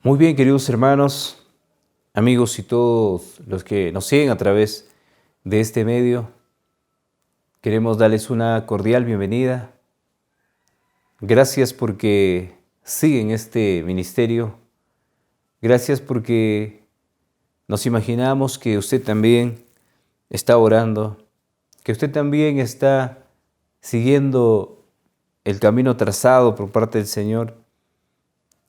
Muy bien, queridos hermanos, amigos y todos los que nos siguen a través de este medio, queremos darles una cordial bienvenida. Gracias porque siguen este ministerio. Gracias porque nos imaginamos que usted también está orando, que usted también está siguiendo el camino trazado por parte del Señor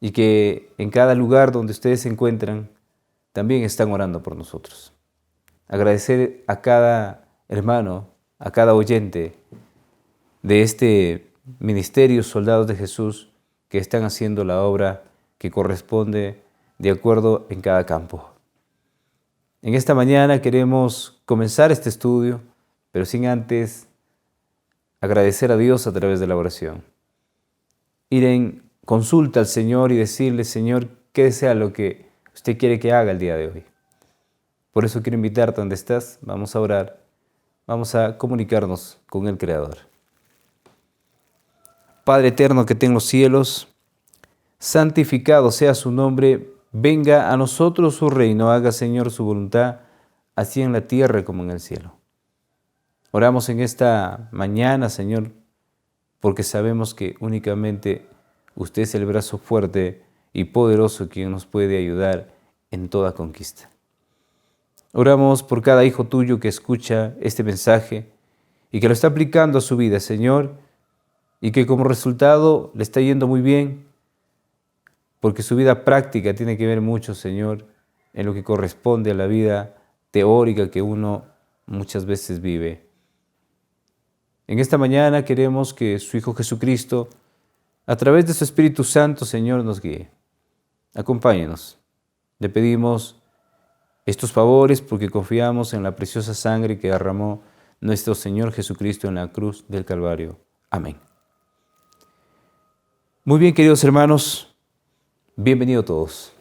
y que en cada lugar donde ustedes se encuentran también están orando por nosotros. Agradecer a cada hermano, a cada oyente de este ministerio Soldados de Jesús que están haciendo la obra que corresponde de acuerdo en cada campo. En esta mañana queremos comenzar este estudio, pero sin antes agradecer a Dios a través de la oración. Ir en consulta al Señor y decirle: Señor, ¿qué desea lo que usted quiere que haga el día de hoy? Por eso quiero invitarte donde estás, vamos a orar, vamos a comunicarnos con el Creador. Padre eterno que está en los cielos, santificado sea su nombre, venga a nosotros su reino, haga Señor su voluntad, así en la tierra como en el cielo. Oramos en esta mañana, Señor, porque sabemos que únicamente usted es el brazo fuerte y poderoso quien nos puede ayudar en toda conquista. Oramos por cada hijo tuyo que escucha este mensaje y que lo está aplicando a su vida, Señor, y que como resultado le está yendo muy bien, porque su vida práctica tiene que ver mucho, Señor, en lo que corresponde a la vida teórica que uno muchas veces vive. En esta mañana queremos que su Hijo Jesucristo, a través de su Espíritu Santo, Señor, nos guíe. Acompáñenos. Le pedimos estos favores porque confiamos en la preciosa sangre que derramó nuestro Señor Jesucristo en la cruz del Calvario. Amén. Muy bien, queridos hermanos, bienvenidos todos.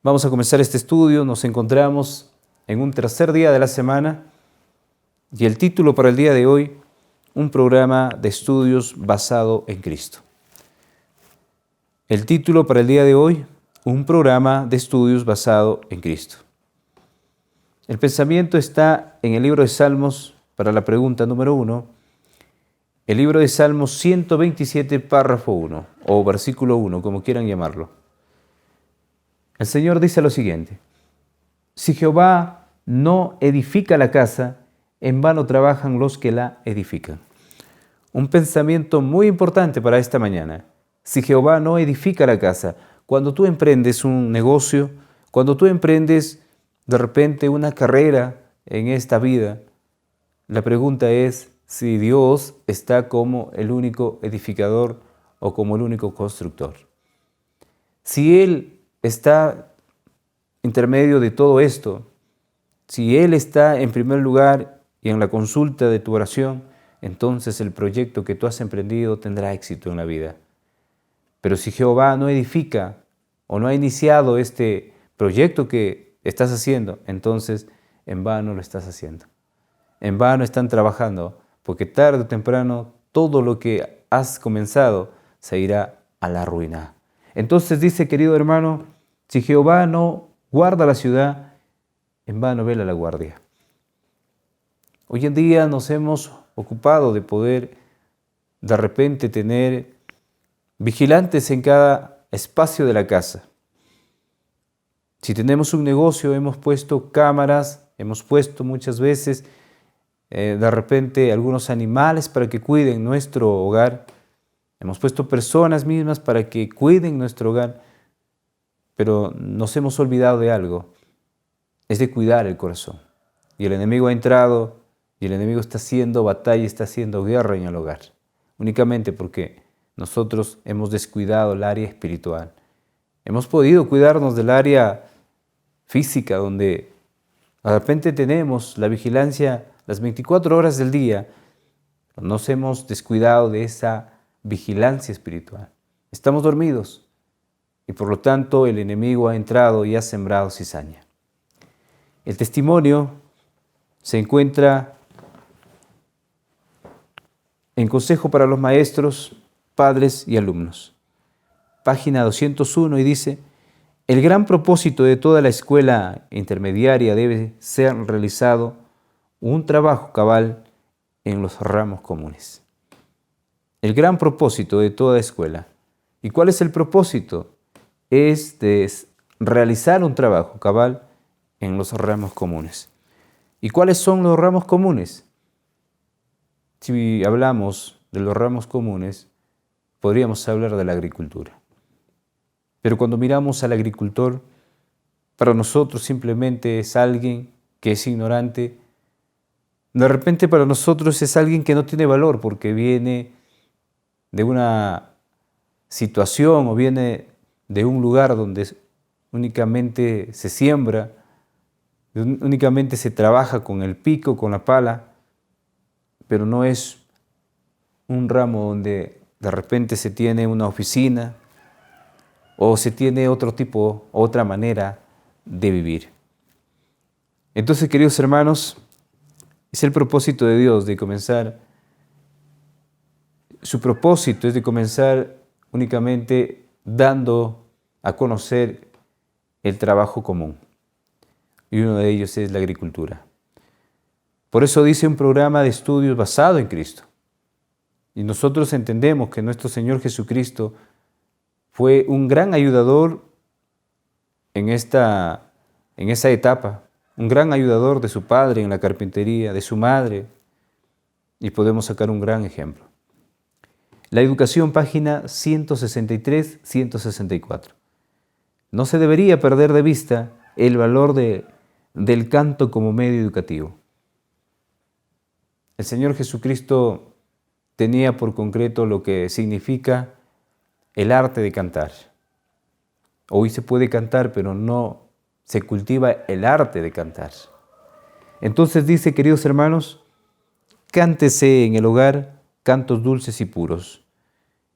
Vamos a comenzar este estudio. Nos encontramos en un tercer día de la semana y el título para el día de hoy: un programa de estudios basado en Cristo. El título para el día de hoy: un programa de estudios basado en Cristo. El pensamiento está en el libro de Salmos para la pregunta número 1. El libro de Salmos 127, párrafo 1, o versículo 1, como quieran llamarlo. El Señor dice lo siguiente: si Jehová no edifica la casa, en vano trabajan los que la edifican. Un pensamiento muy importante para esta mañana. Si Jehová no edifica la casa, cuando tú emprendes un negocio, cuando tú emprendes de repente una carrera en esta vida, la pregunta es si Dios está como el único edificador o como el único constructor. Si Él está intermedio de todo esto, si Él está en primer lugar y en la consulta de tu oración, entonces el proyecto que tú has emprendido tendrá éxito en la vida. Pero si Jehová no edifica o no ha iniciado este proyecto que estás haciendo, entonces en vano lo estás haciendo. En vano están trabajando, porque tarde o temprano todo lo que has comenzado se irá a la ruina. Entonces dice, querido hermano, si Jehová no guarda la ciudad, en vano vela la guardia. Hoy en día nos hemos ocupado de poder de repente tener vigilantes en cada espacio de la casa. Si tenemos un negocio, hemos puesto cámaras, hemos puesto muchas veces de repente algunos animales para que cuiden nuestro hogar. Hemos puesto personas mismas para que cuiden nuestro hogar. Pero nos hemos olvidado de algo, es de cuidar el corazón. Y el enemigo ha entrado y el enemigo está haciendo batalla, está haciendo guerra en el hogar. Únicamente porque nosotros hemos descuidado el área espiritual. Hemos podido cuidarnos del área física, donde de repente tenemos la vigilancia las 24 horas del día. Nos hemos descuidado de esa vigilancia espiritual. Estamos dormidos y por lo tanto el enemigo ha entrado y ha sembrado cizaña. El testimonio se encuentra en Consejo para los Maestros, Padres y Alumnos, página 201, y dice: El gran propósito de toda la escuela intermediaria debe ser realizado un trabajo cabal en los ramos comunes. El gran propósito de toda escuela. ¿Y cuál es el propósito? Es de realizar un trabajo cabal en los ramos comunes. ¿Y cuáles son los ramos comunes? Si hablamos de los ramos comunes, podríamos hablar de la agricultura. Pero cuando miramos al agricultor, para nosotros simplemente es alguien que es ignorante. De repente para nosotros es alguien que no tiene valor porque viene de una situación o viene de un lugar donde únicamente se siembra, únicamente se trabaja con el pico, con la pala, pero no es un ramo donde de repente se tiene una oficina o se tiene otro tipo, otra manera de vivir. Entonces, queridos hermanos, es el propósito de Dios de comenzar. Su propósito es de comenzar únicamente dando a conocer el trabajo común. Y uno de ellos es la agricultura. Por eso dice un programa de estudios basado en Cristo. Y nosotros entendemos que nuestro Señor Jesucristo fue un gran ayudador en esa etapa, un gran ayudador de su padre en la carpintería, de su madre, y podemos sacar un gran ejemplo. La educación, página 163-164. No se debería perder de vista el valor del canto como medio educativo. El Señor Jesucristo tenía por concreto lo que significa el arte de cantar. Hoy se puede cantar, pero no se cultiva el arte de cantar. Entonces dice, queridos hermanos, cántese en el hogar cantos dulces y puros,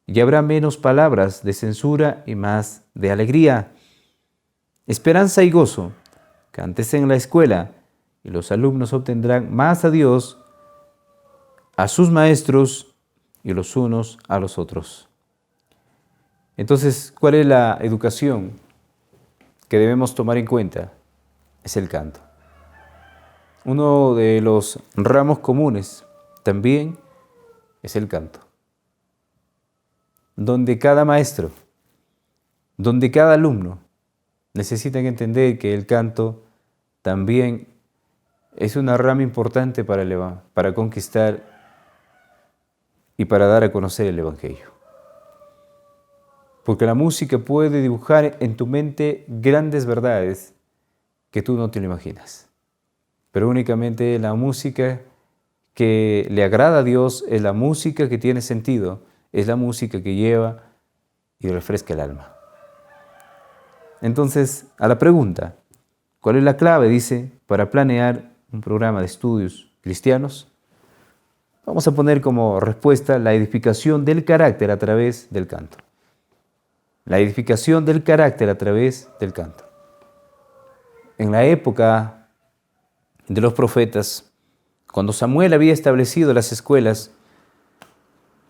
y habrá menos palabras de censura y más de alegría. Esperanza y gozo, cántese en la escuela, y los alumnos obtendrán más a Dios, a sus maestros y los unos a los otros. Entonces, ¿cuál es la educación que debemos tomar en cuenta? Es el canto. Uno de los ramos comunes también es el canto, donde cada maestro, donde cada alumno necesitan entender que el canto también es una rama importante para conquistar y para dar a conocer el Evangelio. Porque la música puede dibujar en tu mente grandes verdades que tú no te lo imaginas. Pero únicamente la música que le agrada a Dios es la música que tiene sentido, es la música que lleva y refresca el alma. Entonces, a la pregunta, ¿cuál es la clave? Dice, para planear un programa de estudios cristianos. Vamos a poner como respuesta la edificación del carácter a través del canto. La edificación del carácter a través del canto. En la época de los profetas, cuando Samuel había establecido las escuelas,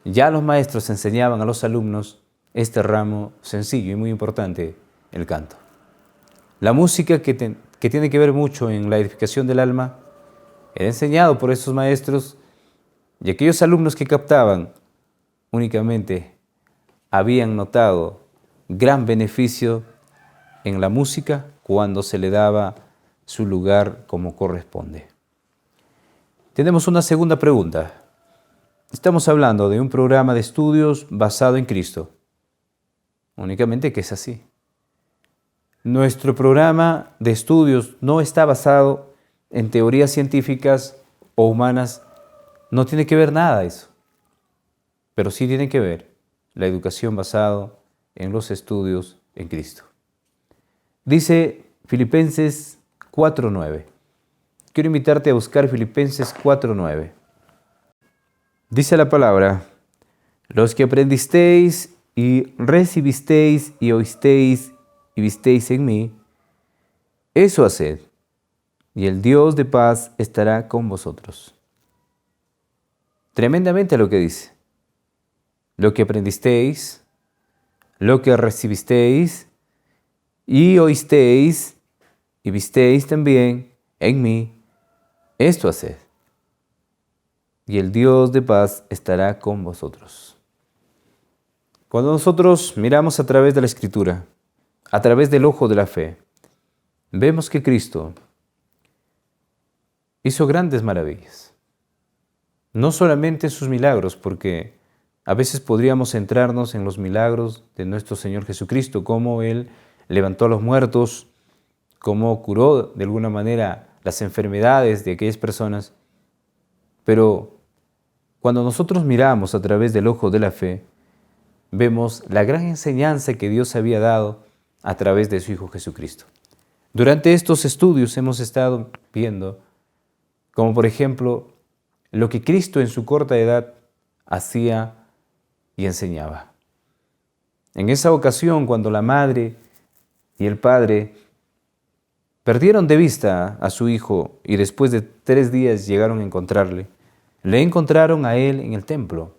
ya los maestros enseñaban a los alumnos este ramo sencillo y muy importante, el canto. La música que tiene que ver mucho en la edificación del alma era enseñado por esos maestros y aquellos alumnos que captaban únicamente habían notado gran beneficio en la música cuando se le daba su lugar como corresponde. Tenemos una segunda pregunta. Estamos hablando de un programa de estudios basado en Cristo. Únicamente que es así. Nuestro programa de estudios no está basado en teorías científicas o humanas. No tiene que ver nada eso. Pero sí tiene que ver la educación basada en los estudios en Cristo. Dice Filipenses 4:9. Quiero invitarte a buscar Filipenses 4:9. Dice la palabra, los que aprendisteis y recibisteis y oísteis y visteis en mí, eso haced, y el Dios de paz estará con vosotros. Tremendamente lo que dice. Lo que aprendisteis, lo que recibisteis Y oísteis y visteis también en mí, esto haced, y el Dios de paz estará con vosotros. Cuando nosotros miramos a través de la Escritura, a través del ojo de la fe, vemos que Cristo hizo grandes maravillas. No solamente sus milagros, porque a veces podríamos centrarnos en los milagros de nuestro Señor Jesucristo, cómo Él levantó a los muertos, cómo curó de alguna manera las enfermedades de aquellas personas. Pero cuando nosotros miramos a través del ojo de la fe, vemos la gran enseñanza que Dios había dado a través de su Hijo Jesucristo. Durante estos estudios hemos estado viendo, como por ejemplo, lo que Cristo en su corta edad hacía y enseñaba. En esa ocasión, cuando la madre y el padre perdieron de vista a su hijo y después de 3 días llegaron a encontrarle, le encontraron a él en el templo,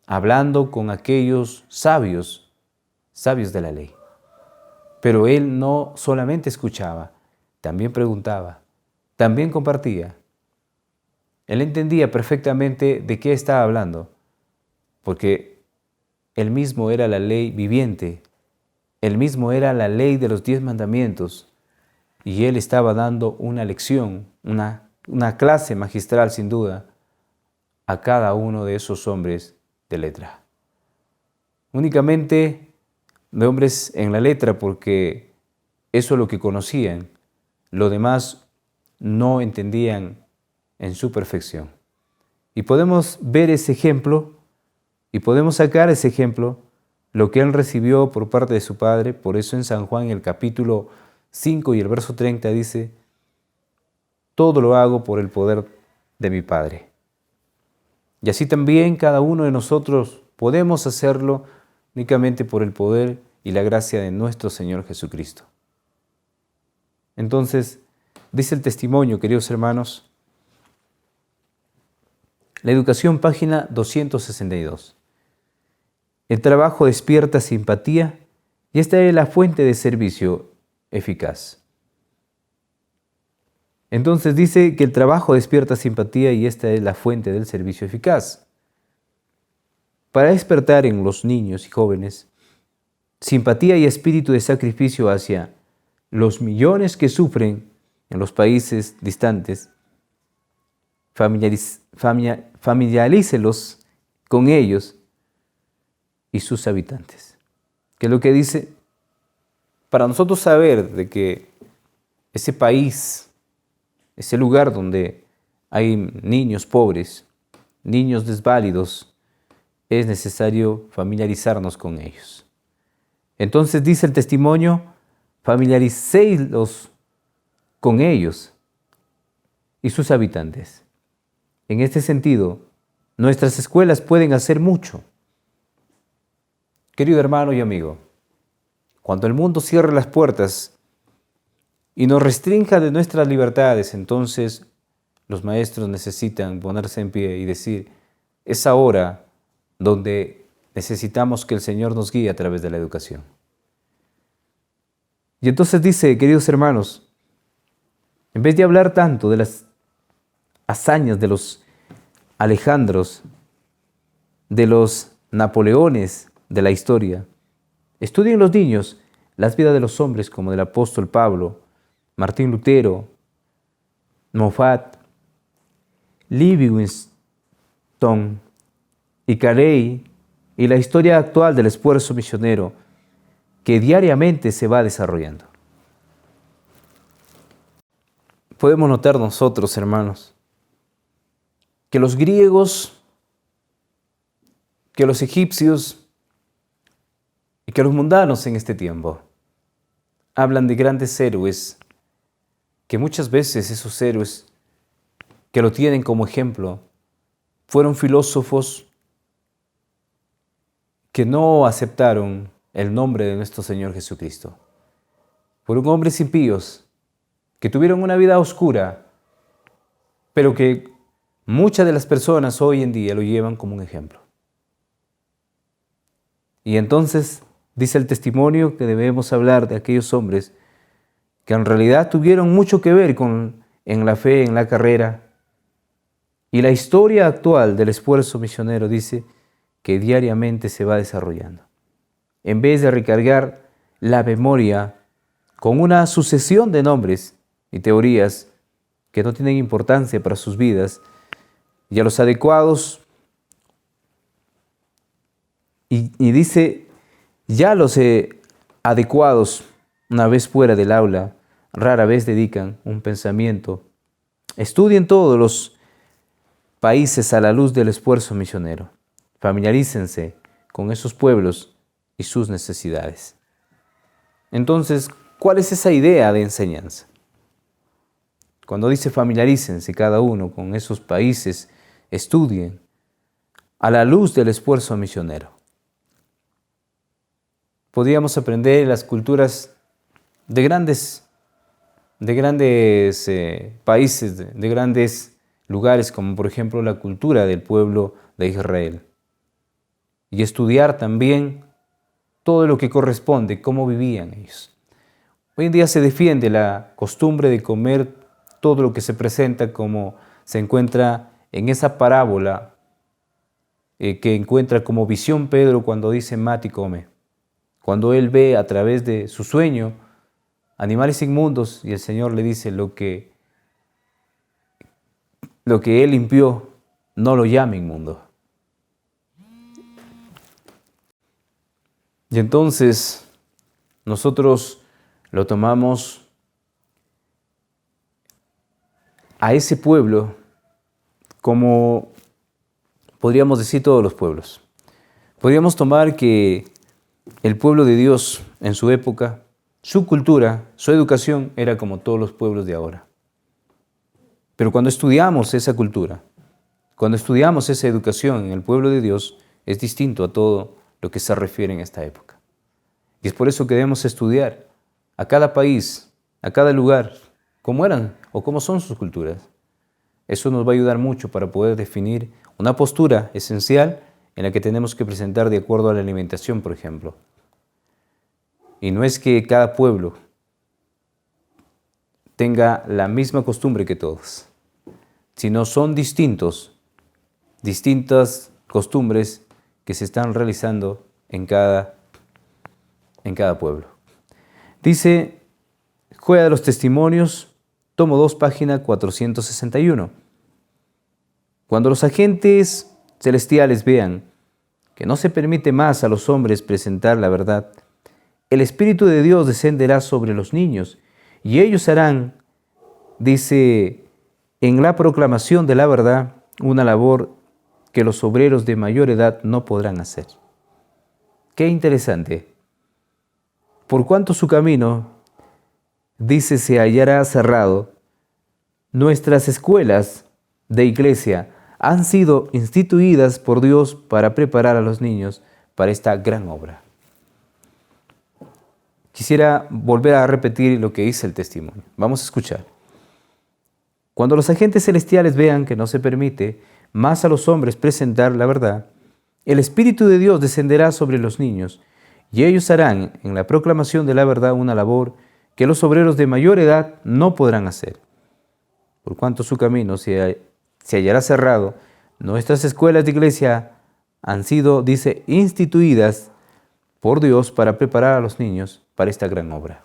hablando con aquellos sabios de la ley. Pero él no solamente escuchaba, también preguntaba, también compartía. Él entendía perfectamente de qué estaba hablando, porque él mismo era la ley viviente, él mismo era la ley de los 10 mandamientos, y él estaba dando una lección, una clase magistral sin duda, a cada uno de esos hombres de letra. Únicamente de hombres en la letra, porque eso es lo que conocían, lo demás no entendían en su perfección. Y podemos ver ese ejemplo, y podemos sacar ese ejemplo, lo que él recibió por parte de su padre. Por eso en San Juan, el capítulo 5 y el verso 30 dice, todo lo hago por el poder de mi Padre. Y así también cada uno de nosotros podemos hacerlo únicamente por el poder y la gracia de nuestro Señor Jesucristo. Entonces, dice el testimonio, queridos hermanos, la educación, página 262. El trabajo despierta simpatía y esta es la fuente de servicio eficaz. Entonces dice que el trabajo despierta simpatía y esta es la fuente del servicio eficaz. Para despertar en los niños y jóvenes simpatía y espíritu de sacrificio hacia los millones que sufren en los países distantes, familiarícelos con ellos y sus habitantes. ¿Qué es lo que dice? Para nosotros saber de que ese país, ese lugar donde hay niños pobres, niños desválidos, es necesario familiarizarnos con ellos. Entonces dice el testimonio, familiaricéislos con ellos y sus habitantes. En este sentido, nuestras escuelas pueden hacer mucho. Querido hermano y amigo, cuando el mundo cierre las puertas y nos restrinja de nuestras libertades, entonces los maestros necesitan ponerse en pie y decir, es ahora donde necesitamos que el Señor nos guíe a través de la educación. Y entonces dice, queridos hermanos, en vez de hablar tanto de las hazañas de los Alejandros, de los Napoleones de la historia, estudien los niños las vidas de los hombres como del apóstol Pablo, Martín Lutero, Moffat, Livingstone y Carey, y la historia actual del esfuerzo misionero que diariamente se va desarrollando. Podemos notar nosotros, hermanos, que los griegos, que los egipcios y que los mundanos en este tiempo hablan de grandes héroes, que muchas veces esos héroes que lo tienen como ejemplo fueron filósofos que no aceptaron el nombre de nuestro Señor Jesucristo. Fueron hombres impíos que tuvieron una vida oscura, pero que muchas de las personas hoy en día lo llevan como un ejemplo. Y entonces Dice el testimonio que debemos hablar de aquellos hombres que en realidad tuvieron mucho que ver en la fe, en la carrera. Y la historia actual del esfuerzo misionero dice que diariamente se va desarrollando. En vez de recargar la memoria con una sucesión de nombres y teorías que no tienen importancia para sus vidas, y a los adecuados, y dice, ya los adecuados, una vez fuera del aula, rara vez dedican un pensamiento. Estudien todos los países a la luz del esfuerzo misionero. Familiarícense con esos pueblos y sus necesidades. Entonces, ¿cuál es esa idea de enseñanza? Cuando dice familiarícense cada uno con esos países, estudien a la luz del esfuerzo misionero. Podríamos aprender las culturas de grandes países, de grandes lugares, como por ejemplo la cultura del pueblo de Israel. Y estudiar también todo lo que corresponde, cómo vivían ellos. Hoy en día se defiende la costumbre de comer todo lo que se presenta, como se encuentra en esa parábola que encuentra como visión Pedro cuando dice mate y come. Cuando él ve a través de su sueño animales inmundos y el Señor le dice lo que él limpió, no lo llame inmundo. Y entonces nosotros lo tomamos a ese pueblo como podríamos decir todos los pueblos. Podríamos tomar que el pueblo de Dios en su época, su cultura, su educación era como todos los pueblos de ahora. Pero cuando estudiamos esa cultura, cuando estudiamos esa educación en el pueblo de Dios, es distinto a todo lo que se refiere en esta época. Y es por eso que debemos estudiar a cada país, a cada lugar, cómo eran o cómo son sus culturas. Eso nos va a ayudar mucho para poder definir una postura esencial en la que tenemos que presentar de acuerdo a la alimentación, por ejemplo. Y no es que cada pueblo tenga la misma costumbre que todos, sino son distintas costumbres que se están realizando en cada pueblo. Dice Joya de los Testimonios, tomo 2, página 461. Cuando los agentes celestiales vean que no se permite más a los hombres presentar la verdad, el Espíritu de Dios descenderá sobre los niños y ellos harán, dice, en la proclamación de la verdad, una labor que los obreros de mayor edad no podrán hacer. Qué interesante. Por cuanto su camino, dice, se hallará cerrado, nuestras escuelas de iglesia han sido instituidas por Dios para preparar a los niños para esta gran obra. Quisiera volver a repetir lo que dice el testimonio. Vamos a escuchar. Cuando los agentes celestiales vean que no se permite más a los hombres presentar la verdad, el Espíritu de Dios descenderá sobre los niños y ellos harán en la proclamación de la verdad una labor que los obreros de mayor edad no podrán hacer. Por cuanto su camino se hallará cerrado, nuestras escuelas de iglesia han sido, dice, instituidas por Dios para preparar a los niños para esta gran obra.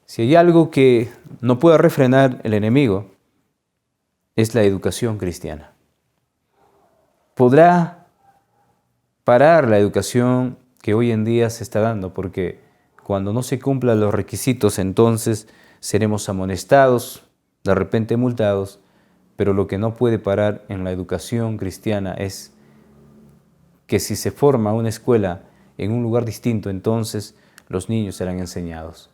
Si hay algo que no pueda refrenar el enemigo, es la educación cristiana. Podrá parar la educación que hoy en día se está dando, porque cuando no se cumplan los requisitos, entonces seremos amonestados, de repente multados, pero lo que no puede parar en la educación cristiana es que si se forma una escuela en un lugar distinto, entonces los niños serán enseñados.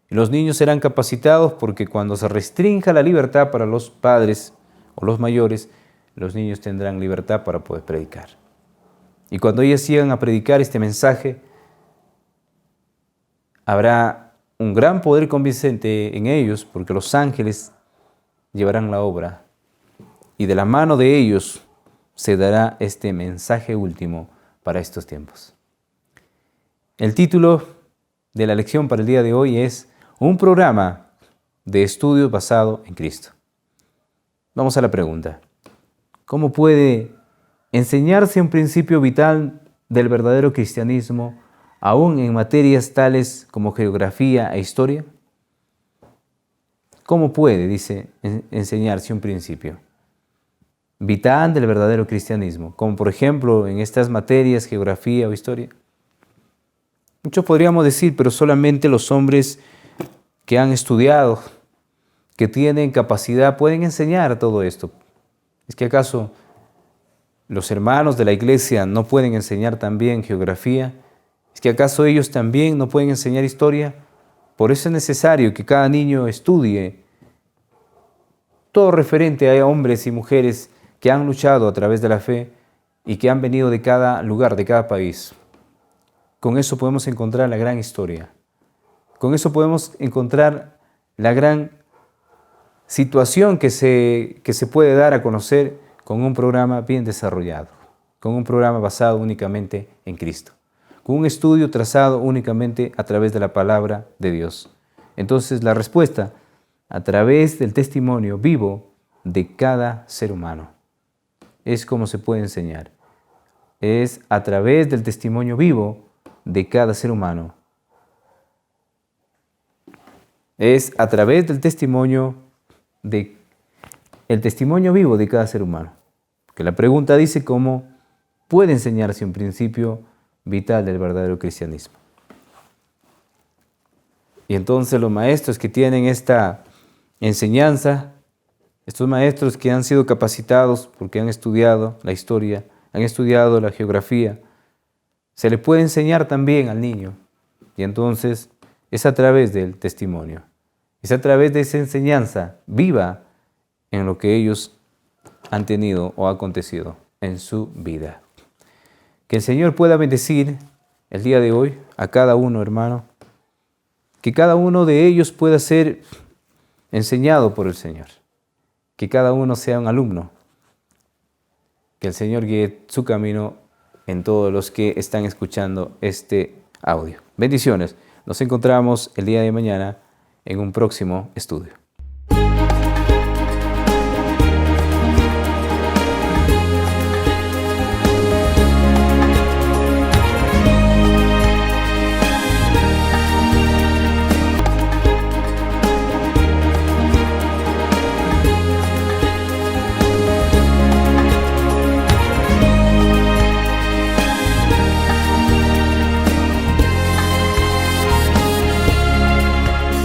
Y los niños serán capacitados porque cuando se restrinja la libertad para los padres o los mayores, los niños tendrán libertad para poder predicar. Y cuando ellos sigan a predicar este mensaje, habrá un gran poder convincente en ellos porque los ángeles llevarán la obra y de la mano de ellos se dará este mensaje último para estos tiempos. El título de la lección para el día de hoy es un programa de estudio basado en Cristo. Vamos a la pregunta. ¿Cómo puede enseñarse un principio vital del verdadero cristianismo aún en materias tales como geografía e historia? ¿Cómo puede, dice, enseñarse un principio vital del verdadero cristianismo, como por ejemplo en estas materias, geografía o historia? Muchos podríamos decir, pero solamente los hombres que han estudiado, que tienen capacidad, pueden enseñar todo esto. ¿Es que acaso los hermanos de la iglesia no pueden enseñar también geografía? ¿Es que acaso ellos también no pueden enseñar historia? Por eso es necesario que cada niño estudie todo referente a hombres y mujeres que han luchado a través de la fe y que han venido de cada lugar, de cada país. Con eso podemos encontrar la gran historia. Con eso podemos encontrar la gran situación que se puede dar a conocer con un programa bien desarrollado, con un programa basado únicamente en Cristo, con un estudio trazado únicamente a través de la palabra de Dios. Entonces la respuesta, a través del testimonio vivo de cada ser humano, es como se puede enseñar. Es a través del testimonio vivo de cada ser humano. Es a través del testimonio vivo de cada ser humano. Que la pregunta dice cómo puede enseñarse un principio vital del verdadero cristianismo. Y entonces los maestros que tienen esta enseñanza, estos maestros que han sido capacitados porque han estudiado la historia, han estudiado la geografía, se le puede enseñar también al niño. Y entonces es a través del testimonio. Es a través de esa enseñanza viva en lo que ellos han tenido o ha acontecido en su vida. Que el Señor pueda bendecir el día de hoy a cada uno, hermano. Que cada uno de ellos pueda ser enseñado por el Señor. Que cada uno sea un alumno. Que el Señor guíe su camino en todos los que están escuchando este audio. Bendiciones. Nos encontramos el día de mañana en un próximo estudio.